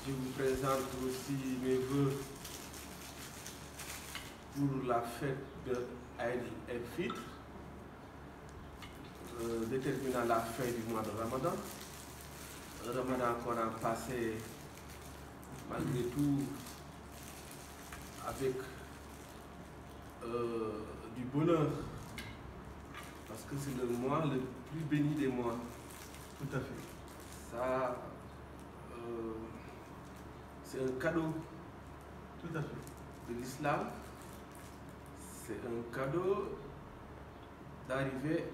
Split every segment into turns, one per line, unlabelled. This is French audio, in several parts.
Je vous présente aussi mes vœux pour la fête de Aïd el-Fitr, déterminant la fin du mois de Ramadan. Ramadan qu'on a passé malgré tout avec du bonheur, parce que c'est le mois le plus béni des mois.
Tout à fait.
Ça, c'est un cadeau.
Tout à fait.
De l'islam. C'est un cadeau d'arriver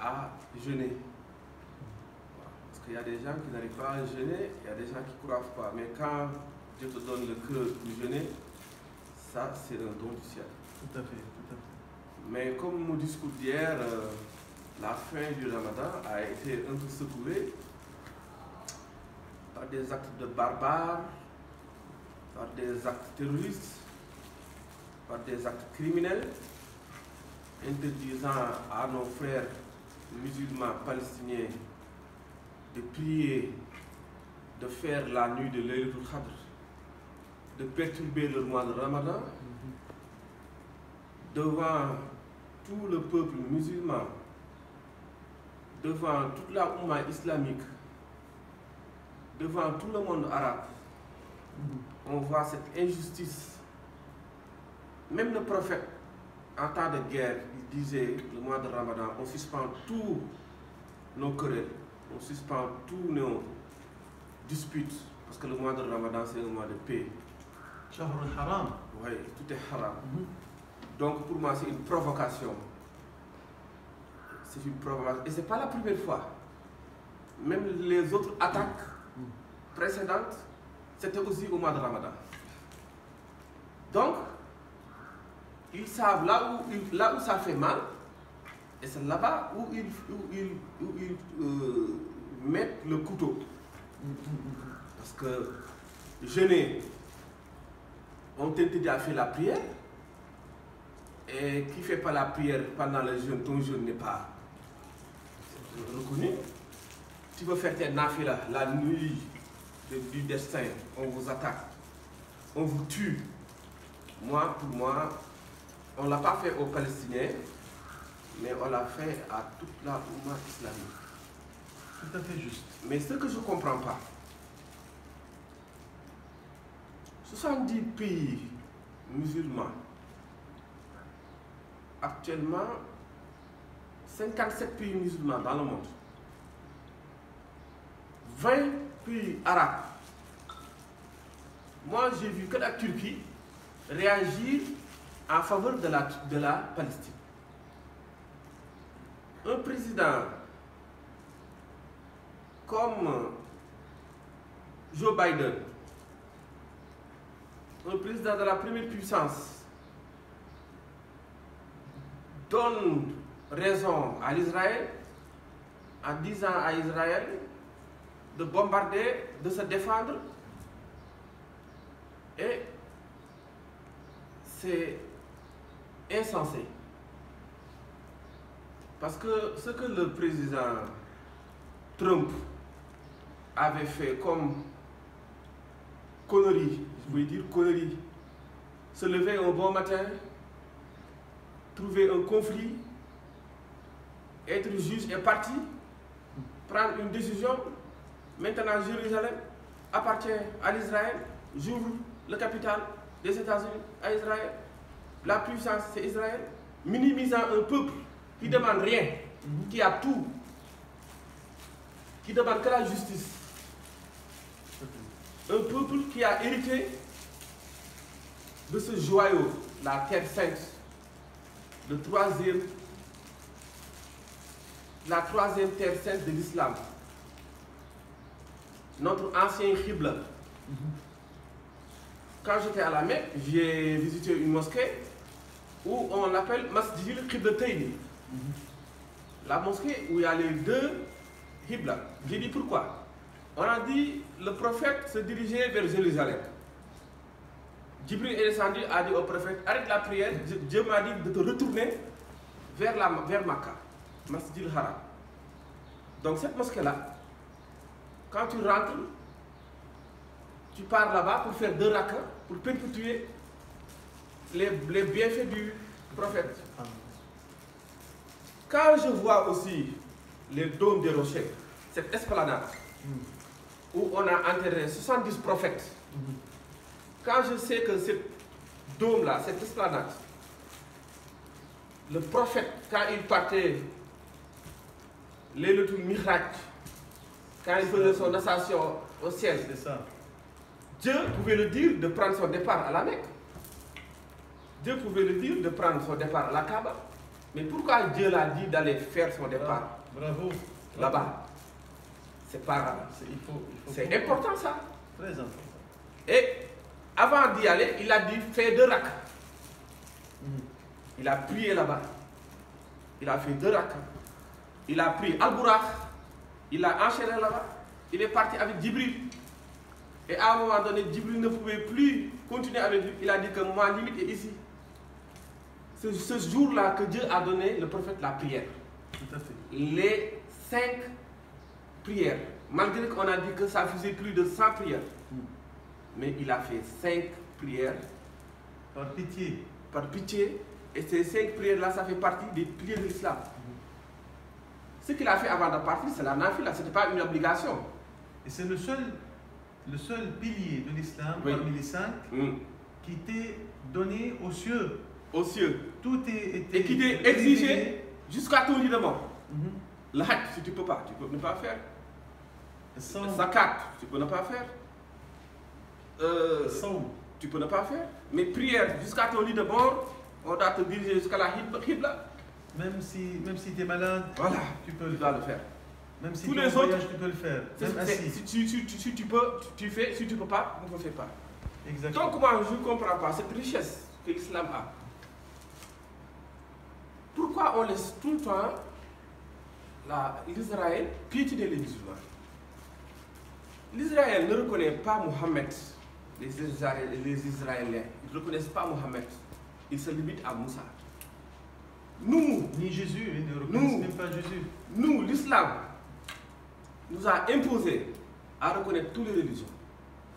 à jeûner. Parce qu'il y a des gens qui n'arrivent pas à jeûner, il y a des gens qui ne croient pas. Mais quand Dieu te donne le cœur pour jeûner, ça c'est un don du ciel.
Tout à fait, tout à fait.
Mais comme mon discours d'hier, la fin du Ramadan a été un peu secouée par des actes de barbares, par des actes terroristes, par des actes criminels, interdisant à nos frères musulmans palestiniens de prier, de faire la nuit de Laylatul Qadr, de perturber le mois de Ramadan, devant tout le peuple musulman, devant toute la Oumma islamique, devant tout le monde arabe. On voit cette injustice. Même le prophète, en temps de guerre, il disait, le mois de Ramadan, on suspend tous nos querelles, on suspend tous nos disputes, parce que le mois de Ramadan, c'est un mois de paix.
Shahrul Haram.
Oui, tout est haram. Donc pour moi, c'est une provocation. C'est une provocation. Et ce n'est pas la première fois. Même les autres attaques précédentes, c'était aussi au mois de Ramadan. Donc, ils savent là où ça fait mal, et c'est là-bas où ils mettent le couteau. Parce que jeûner, on t'interdit à faire la prière, et qui ne fait pas la prière pendant le jeûne, ton jeûne n'est pas reconnu. Tu veux faire tes nafila la nuit du destin, on vous attaque, on vous tue. Moi, pour moi, on ne l'a pas fait aux Palestiniens, mais on l'a fait à toute la Oumma islamique.
Tout à fait juste.
Mais ce que je ne comprends pas, 70 pays musulmans, actuellement 57 pays musulmans dans le monde, 20 pays arabes. Moi, j'ai vu que la Turquie réagir en faveur de la Palestine. Un président comme Joe Biden, un président de la première puissance, donne raison à l'Israël en disant à Israël de bombarder, de se défendre, et c'est insensé. Parce que ce que le président Trump avait fait comme connerie, je voulais dire connerie, se lever un bon matin, trouver un conflit, être juge et parti, prendre une décision. Maintenant, Jérusalem appartient à l'Israël. J'ouvre le capital des États-Unis à Israël. La puissance, c'est Israël. Minimisant un peuple qui ne demande rien, qui a tout, qui ne demande que la justice. Un peuple qui a hérité de ce joyau, la terre sainte, la troisième terre sainte de l'islam. Notre ancien Qibla. Quand j'étais à la Mecque, j'ai visité une mosquée où on l'appelle Masjidil Qiblatayn. La mosquée où il y a les deux Qibla. J'ai dit pourquoi. On a dit le prophète se dirigeait vers Jérusalem. Jibril est descendu, a dit au prophète, arrête la prière, Dieu m'a dit de te retourner vers Makkah, Masjidil Haram. Donc cette mosquée-là, quand tu rentres, tu tu pars là-bas pour faire 2 rakas, pour perpétuer les bienfaits du prophète. Quand je vois aussi les dômes des rochers, cette esplanade, où on a enterré 70 prophètes, quand je sais que ce dôme-là, cette esplanade, le prophète, quand il partait, Laylatul Mi'raj, quand il faisait son ascension au ciel,
C'est ça.
Dieu pouvait le dire de prendre son départ à la Mecque. Dieu pouvait le dire de prendre son départ à la Kaaba. Mais pourquoi Dieu l'a dit d'aller faire son départ
Bravo.
là-bas? C'est pas... C'est important ça.
Très important.
Et avant d'y aller, il a dit fais 2 rakas. Il a prié là-bas. Il a fait 2 rakas. Il a pris Al-Buraq. Il a enchaîné là-bas. Il est parti avec Djibril. Et à un moment donné, Djibril ne pouvait plus continuer avec lui. Il a dit que ma limite est ici. C'est ce jour-là que Dieu a donné le prophète la prière.
Tout à fait.
Les 5 prières. Malgré qu'on a dit que ça faisait plus de 100 prières. Mais il a fait 5 prières.
Par pitié.
Par pitié. Et ces 5 prières-là, ça fait partie des piliers de l'islam. Ce qu'il a fait avant de partir, c'est la nafila, ce n'était pas une obligation.
Et c'est le seul pilier de l'islam, parmi les 5, qui t'est donné aux cieux.
Aux cieux.
Tout est
et qui t'est exigé jusqu'à ton lit de mort. Le hajj, si tu ne peux pas, tu peux ne pas faire. Le zakat, tu peux ne pas faire. Tu peux ne pas faire. Mais prière jusqu'à ton lit de mort, on doit te diriger jusqu'à la Qibla.
Même si tu es malade,
voilà,
tu peux
le faire.
Même si
tous
tu es
les
en
autres,
voyage, tu peux le faire. Même assis.
Si tu peux, tu fais. Si tu ne peux pas, on ne le fait pas.
Exactement.
Donc moi, je ne comprends pas cette richesse que l'islam a. Pourquoi on laisse tout le temps l'Israël piétiner les musulmans? L'Israël ne reconnaît pas Mohammed. Les Israéliens ne reconnaissent pas Mohammed. Ils se limitent à Moussa. Nous,
ni Jésus, ils ne reconnaissent même pas Jésus.
Nous, l'islam, nous a imposé à reconnaître toutes les religions,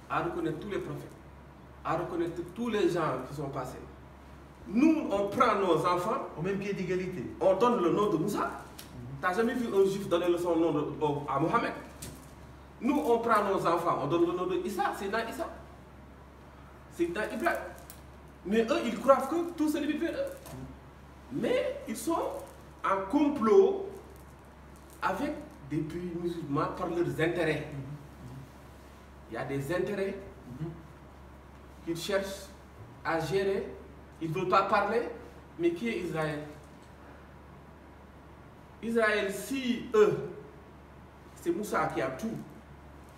à reconnaître tous les prophètes, à reconnaître tous les gens qui sont passés. Nous, on prend nos enfants
au même pied d'égalité.
On donne le nom de Moussa. Tu n'as jamais vu un juif donner son nom à Mohammed? Nous, on prend nos enfants, on donne le nom de Issa, c'est dans Issa. C'est dans Ibrahim. Mais eux, ils croient que tout se limite vers eux. Mais ils sont en complot avec des pays musulmans par leurs intérêts. Il y a des intérêts qu'ils cherchent à gérer. Ils ne veulent pas parler, mais qui est Israël? Israël, si eux, c'est Moussa qui a tout,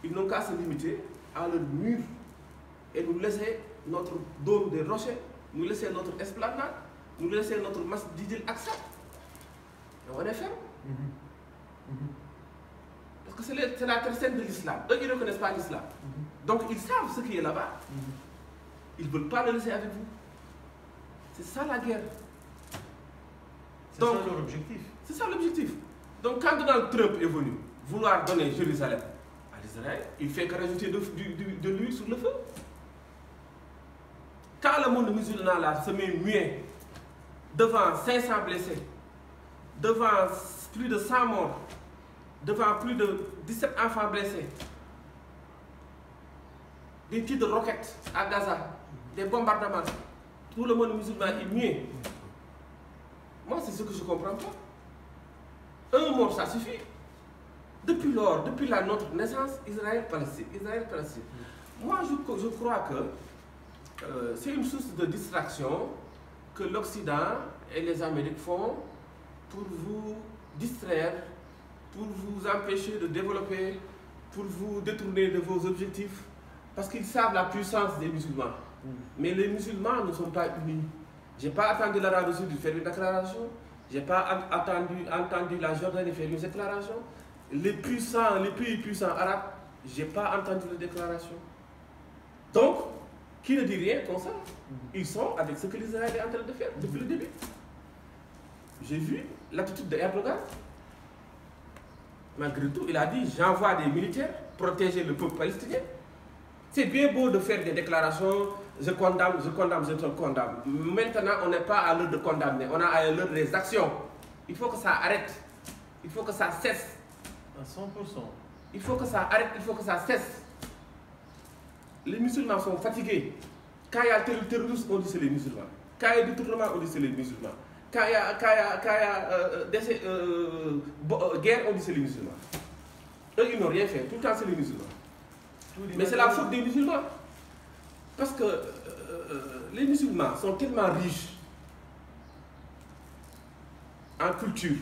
ils n'ont qu'à se limiter à leur mur et nous laisser notre dôme de rochers, nous laisser notre esplanade, nous laisser notre masjid al-Aqsa. Et on est ferme. Parce que c'est la terre sainte de l'islam. Eux, ils ne reconnaissent pas l'islam. Donc, ils savent ce qui est là-bas. Ils ne veulent pas le laisser avec vous. C'est ça la guerre.
C'est ça leur objectif.
C'est ça l'objectif. Donc, quand Donald Trump est venu vouloir donner Jérusalem à l'Israël, il fait que rajouter de l'huile sur le feu. Quand le monde musulman là, se met muet devant 500 blessés, devant plus de 100 morts, devant plus de 17 enfants blessés, des tirs de roquettes à Gaza, des bombardements, tout le monde musulman est muet. Moi, c'est ce que je ne comprends pas. Un mort, ça suffit. Depuis lors, depuis notre naissance, Israël-Palestine, Israël-Palestine. Moi, je crois que c'est une source de distraction que l'Occident et les Amériques font pour vous distraire, pour vous empêcher de développer, pour vous détourner de vos objectifs, parce qu'ils savent la puissance des musulmans. Mais les musulmans ne sont pas unis. Je n'ai pas attendu l'Arabie Saoudite faire une déclaration, je n'ai pas entendu la Jordanie faire une déclaration. Les pays puissants arabes, je n'ai pas entendu la déclaration. Donc, qui ne dit rien comme ça? Ils sont avec ce que l'Israël est en train de faire depuis le début. J'ai vu l'attitude d'Erdogan. Malgré tout, il a dit, j'envoie des militaires protéger le peuple palestinien. C'est bien beau de faire des déclarations, je condamne, je condamne, je te condamne. Maintenant, on n'est pas à l'heure de condamner, on est à l'heure des actions. Il faut que ça arrête, il faut que ça cesse.
À 100%.
Il faut que ça arrête, il faut que ça cesse. Les musulmans sont fatigués. Quand il y a terrorisme, on dit c'est les musulmans. Quand il y a détournement, on dit c'est les musulmans. Quand il y a, guerre, on dit c'est les musulmans. Eux, ils n'ont rien fait. Tout le temps, c'est les musulmans. Mais c'est la faute des musulmans. Parce que les musulmans sont tellement riches en culture.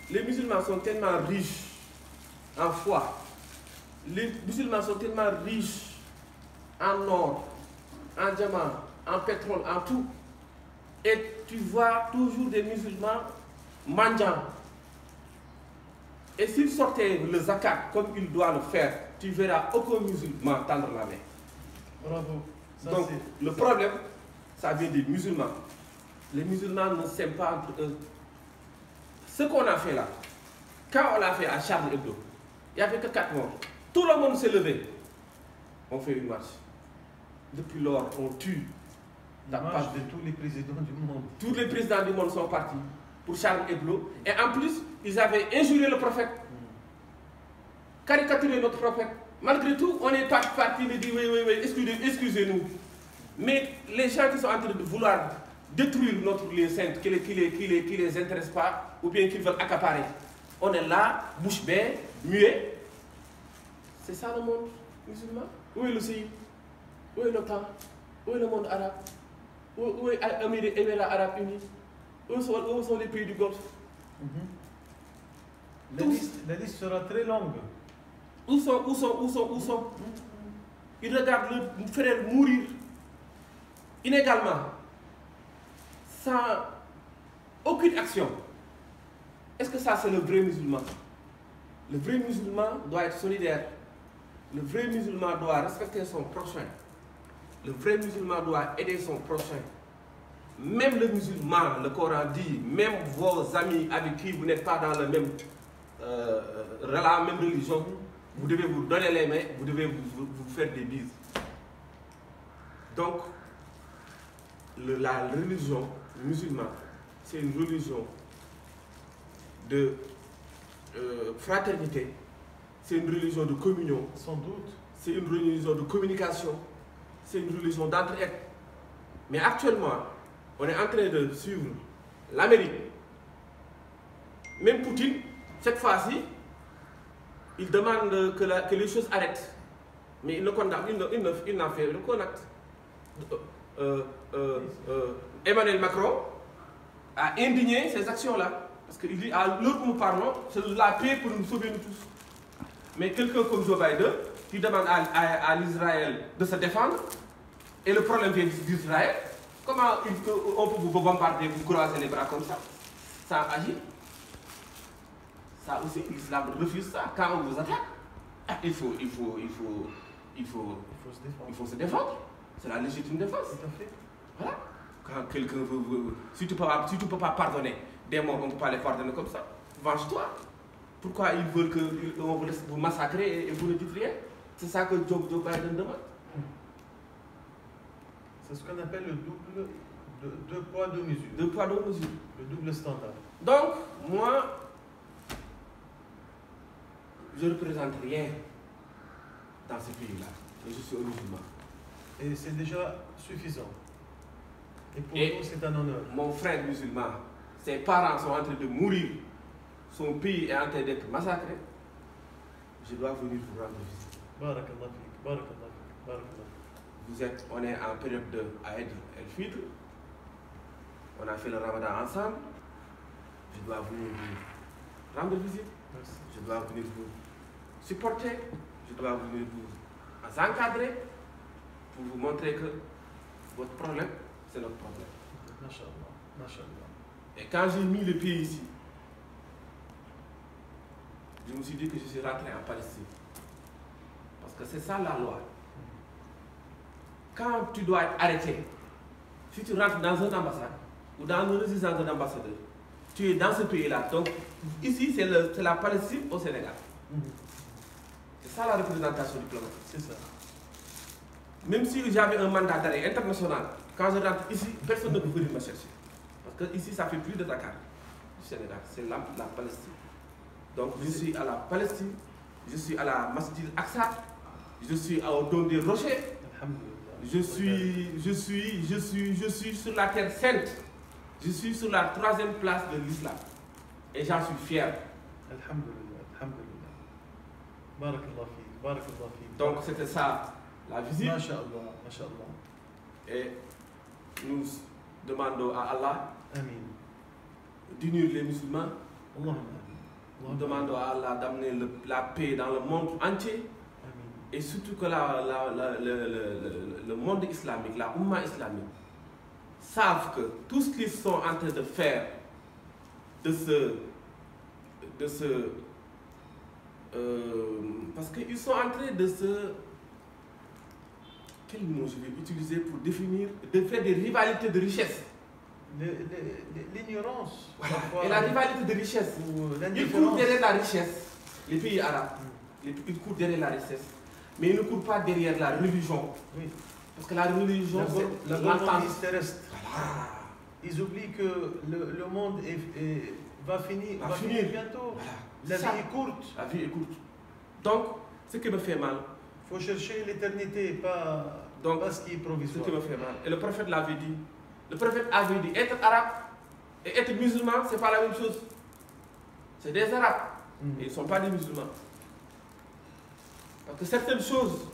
Les musulmans sont tellement riches en foi. Les musulmans sont tellement riches en or, en diamant, en pétrole, en tout. Et tu vois toujours des musulmans mendiants. Et s'ils sortaient le zakat comme ils doivent le faire, tu verras aucun musulman tendre la main.
Bravo. Ça,
donc le problème, ça vient des musulmans. Les musulmans ne s'aiment pas entre eux. Ce qu'on a fait là, quand on l'a fait à Charlie Hebdo, il n'y avait que 4 morts. Tout le monde s'est levé. On fait une marche. Depuis lors, on tue.
La marche de tous les présidents du monde.
Tous les présidents du monde sont partis pour Charlie Hebdo. Et en plus, ils avaient injurié le prophète. Caricaturé notre prophète. Malgré tout, on est parti et dit oui, excusez-nous. Mais les gens qui sont en train de vouloir détruire notre lieu saint, qui les intéresse pas, ou bien qui veulent accaparer, on est là, bouche bée, muet. C'est ça le monde musulman. Où est le CI? Où est l'OTAN? Où est le monde arabe? Où est l'Émirat arabe uni? Où sont les pays du Golfe?
La liste sera très longue.
Où sont? Ils regardent leurs frères mourir inégalement, sans aucune action. Est-ce que ça, c'est le vrai musulman? Le vrai musulman doit être solidaire. Le vrai musulman doit respecter son prochain. Le vrai musulman doit aider son prochain. Même le musulman, le Coran dit, même vos amis avec qui vous n'êtes pas dans la même religion, vous devez vous donner les mains, vous devez vous faire des bises. Donc, la religion musulmane, c'est une religion de fraternité, c'est une religion de communion.
Sans doute.
C'est une religion de communication, c'est une religion d'entraide. Mais actuellement, on est en train de suivre l'Amérique. Même Poutine, cette fois-ci, il demande que les choses arrêtent. Mais il ne condamne, il n'en fait aucun acte. Emmanuel Macron a indigné ces actions-là. Parce qu'il dit, à l'heure où nous parlons, c'est la paix pour nous sauver nous tous. Mais quelqu'un comme Joe Biden, qui demande à l'Israël de se défendre, et le problème vient d'Israël, comment on peut vous bombarder, vous croiser les bras comme ça, sans agir? Ça aussi, l'islam refuse ça. Quand on vous attaque, il faut se défendre. C'est la légitime défense.
Tout à fait.
Voilà. Quand quelqu'un veut, si tu ne peux pas pardonner des morts, on ne peut pas les pardonner comme ça. Venge-toi. Pourquoi ils veulent qu'on vous massacrer et vous ne dites rien? C'est ça que Joe Biden demande.
C'est ce qu'on appelle le double, deux poids, deux mesures.
Deux poids, deux mesures.
Le double standard.
Donc, moi, je ne représente rien dans ce pays-là. Je suis un musulman.
Et c'est déjà suffisant. Et pour nous, c'est un honneur.
Mon frère musulman, ses parents sont en train de mourir. Son pays est en train d'être massacré. Je dois venir vous rendre visite.
Barakallah fik, barakallah fik, barakallah.
On est en période de Aïd el-Fitr. On a fait le Ramadan ensemble. Je dois venir vous rendre visite.
Merci.
Je dois venir vous supporter. Je dois venir vous encadrer pour vous montrer que votre problème, c'est notre problème.
Masha'Allah, Masha'Allah.
Et quand j'ai mis le pied ici, je me suis dit que je suis rentré en Palestine. Parce que c'est ça la loi. Quand tu dois être arrêté, si tu rentres dans une ambassade ou dans une résidence d'un ambassadeur, tu es dans ce pays-là. Donc ici, c'est la Palestine au Sénégal. C'est ça la représentation diplomatique.
C'est ça.
Même si j'avais un mandat d'arrêt international, quand je rentre ici, personne ne peut venir me chercher. Parce que ici, ça fait plus de Dakar, du Sénégal, c'est la Palestine. Donc je suis à la Palestine, je suis à la Masjid Aqsa, je suis au Dôme des Rochers, je suis sur la terre sainte, je suis sur la 3e place de l'islam. Et j'en suis fier.
Alhamdulillah, alhamdulillah. Barakallah fi, barakallah fi.
Donc c'était ça la visite.
Masha'Allah, masha'Allah.
Et nous demandons à Allah d'unir les musulmans. Nous demandons à Allah d'amener la paix dans le monde entier. Et surtout que le monde islamique, la Oumma islamique, savent que tout ce qu'ils sont en train de faire, parce qu'ils sont en train de se... Quel mot je vais utiliser pour définir, de faire des rivalités de richesse.
L'ignorance.
Voilà. Et la rivalité de richesse. Ils courent derrière la richesse. Les pays arabes, ils courent derrière la richesse. Mais ils ne courent pas derrière la religion.
Oui.
Parce que la religion, c'est
l'entente terrestre. Voilà. Ils oublient que le monde va finir bientôt.
Voilà.
La vie est courte.
La vie est courte. Donc, ce qui me fait mal.
Il faut chercher l'éternité, pas ce qui est provisoire.
Ce qui me fait mal. Et le prophète l'avait dit. Le prophète avait dit, être arabe et être musulman, ce n'est pas la même chose. C'est des arabes. Et ils ne sont pas des musulmans. Parce que certaines choses,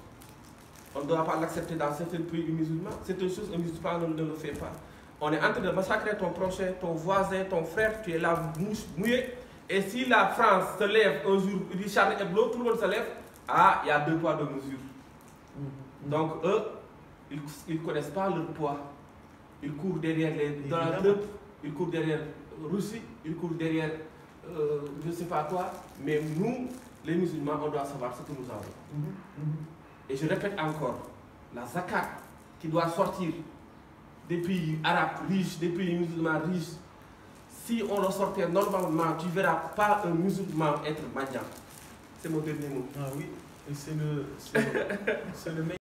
on ne doit pas l'accepter dans certains pays musulmans. Certaines choses, un musulman ne le fait pas. On est en train de massacrer ton prochain, ton voisin, ton frère, tu es là mouillé. Et si la France se lève un jour, il dit Charlie Hebdo, tout le monde se lève, ah, il y a 2 poids, 2 mesures. Donc eux, ils ne connaissent pas leur poids. Ils courent derrière Donald Trump, ils courent derrière Russie, ils courent derrière je ne sais pas quoi. Mais nous, les musulmans, on doit savoir ce que nous avons. Et je répète encore, la zakat qui doit sortir des pays arabes riches, des pays musulmans riches, si on le sortait normalement, tu ne verras pas un musulman être mendiant. C'est mon dernier mot.
Ah oui, et c'est le meilleur.